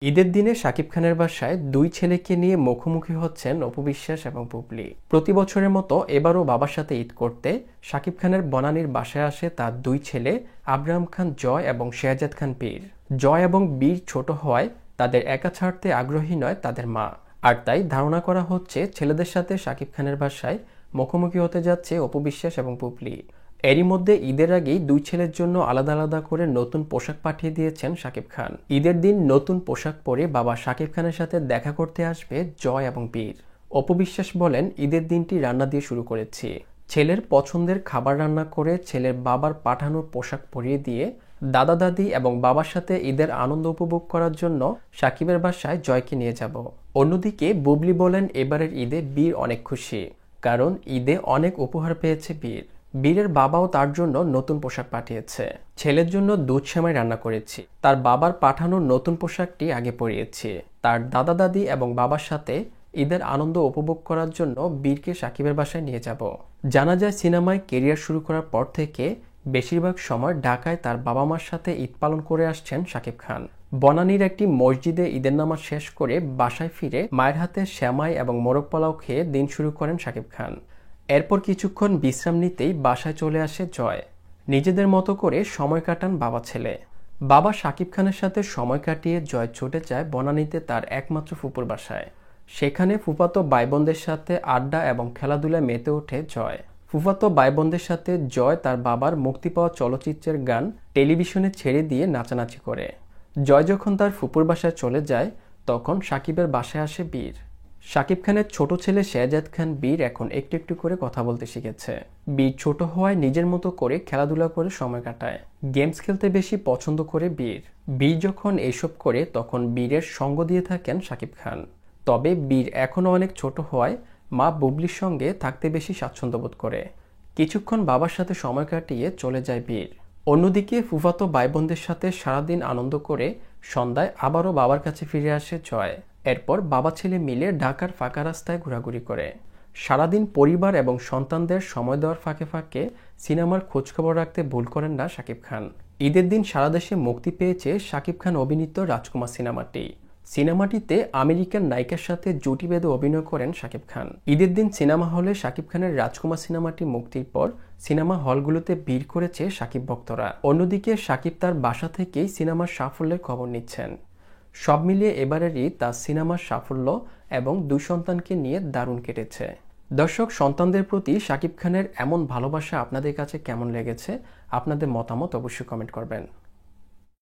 ঈদের দিনে শাকিব খানের বাসায় দুই ছেলেকে নিয়ে মুখোমুখি হচ্ছেন অপু বিশ্বাস এবং বুবলি। প্রতি বছরের মতো এবারও বাবার সাথে ঈদ করতে শাকিব খানের বনানীর বাসায় আসে তার দুই ছেলে আবরাম খান জয় এবং শেহজাদ খান বীর। জয় এবং বীর ছোট হওয়ায় তাদের একা ছাড়তে আগ্রহী নয় তাদের মা, আর তাই ধারণা করা হচ্ছে ছেলেদের সাথে শাকিব খানের বাসায় মুখোমুখি হতে যাচ্ছে অপু বিশ্বাস এবং বুবলি। এরই মধ্যে ঈদের আগেই দুই ছেলের জন্য আলাদা আলাদা করে নতুন পোশাক পাঠিয়ে দিয়েছেন শাকিব খান। ঈদের দিন নতুন পোশাক পরে বাবা শাকিব খানের সাথে দেখা করতে আসবে জয় এবং বীর। অপু বিশ্বাস বলেন, ঈদের দিনটি রান্না দিয়ে শুরু করেছি। ছেলের পছন্দের খাবার রান্না করে ছেলের বাবার পাঠানো পোশাক পরিয়ে দিয়ে দাদা দাদি এবং বাবার সাথে ঈদের আনন্দ উপভোগ করার জন্য শাকিবের বাসায় জয়কে নিয়ে যাব। অন্যদিকে বুবলি বলেন, এবারের ঈদে বীর অনেক খুশি, কারণ ঈদে অনেক উপহার পেয়েছে বীর। বীরের বাবাও তার জন্য নতুন পোশাক পাঠিয়েছে। ছেলের জন্য দুধ সেমাই রান্না করেছি। তার বাবার পাঠানো নতুন পোশাকটি আগে পরিয়েছি। তার দাদা দাদি এবং বাবার সাথে ঈদের আনন্দ উপভোগ করার জন্য বীরকে সাকিবের বাসায় নিয়ে যাব। জানা যায়, সিনেমায় কেরিয়ার শুরু করার পর থেকে বেশিরভাগ সময় ঢাকায় তার বাবা মার সাথে ঈদ পালন করে আসছেন শাকিব খান। বনানীর একটি মসজিদে ঈদের নামাজ শেষ করে বাসায় ফিরে মায়ের হাতে সেমাই এবং মোরগ পোলাও খেয়ে দিন শুরু করেন শাকিব খান। এরপর কিছুক্ষণ বিশ্রাম নিতেই বাসায় চলে আসে জয়। নিজেদের মতো করে সময় কাটান বাবা ছেলে। বাবা শাকিব খানের সাথে সময় কাটিয়ে জয় ছুটে যায় বনানীতে তার একমাত্র ফুপুর বাসায়। সেখানে ফুফাতো ভাইবোনদের সাথে আড্ডা এবং খেলাধুলায় মেতে ওঠে জয়। ফুফাতো ভাইবোনদের সাথে জয় তার বাবার মুক্তি পাওয়া চলচ্চিত্রের গান টেলিভিশনে ছেড়ে দিয়ে নাচানাচি করে। জয় যখন তার ফুপুর বাসায় চলে যায়, তখন শাকিবের বাসায় আসে বীর। শাকিব খানের ছোট ছেলে শেহজাদ খান বীর এখন একটু একটু করে কথা বলতে শিখেছে। বীর ছোট হওয়ায় নিজের মতো করে খেলাধুলা করে সময় কাটায়। গেমস খেলতে বেশি পছন্দ করে বীর। বীর যখন এইসব করে তখন বীরের সঙ্গ দিয়ে থাকেন শাকিব খান। তবে বীর এখনও অনেক ছোট হওয়ায় মা বুবলির সঙ্গে থাকতে বেশি স্বাচ্ছন্দ্য বোধ করে। কিছুক্ষণ বাবার সাথে সময় কাটিয়ে চলে যায় বীর। অন্যদিকে ফুফাতো ভাইবোনদের সাথে সারাদিন আনন্দ করে সন্ধ্যায় আবারও বাবার কাছে ফিরে আসে জয়। এরপর বাবা ছেলে মিলে ঢাকার ফাঁকা রাস্তায় ঘোরাঘুরি করে। সারাদিন পরিবার এবং সন্তানদের সময় দেওয়ার ফাঁকে ফাঁকে সিনেমার খোঁজখবর রাখতে ভুল করেন না শাকিব খান। ঈদের দিন সারা দেশে মুক্তি পেয়েছে শাকিব খান অভিনীত রাজকুমার সিনেমাটি। সিনেমাটিতে আমেরিকান নায়িকার সাথে জুটি বেঁধে অভিনয় করেন শাকিব খান। ঈদের দিন সিনেমা হলে শাকিব খানের রাজকুমার সিনেমাটি মুক্তির পর সিনেমা হলগুলোতে ভিড় করেছে শাকিব ভক্তরা। অন্যদিকে শাকিব তার বাসা থেকেই সিনেমার সাফল্যের খবর নিচ্ছেন। সব মিলিয়ে এবারের ঈদ তার সিনেমার সাফল্য এবং দুই সন্তানকে নিয়ে দারুণ কেটেছে। দর্শক, সন্তানদের প্রতি শাকিব খানের এমন ভালোবাসা আপনাদের কাছে কেমন লেগেছে? আপনাদের মতামত অবশ্যই কমেন্ট করবেন।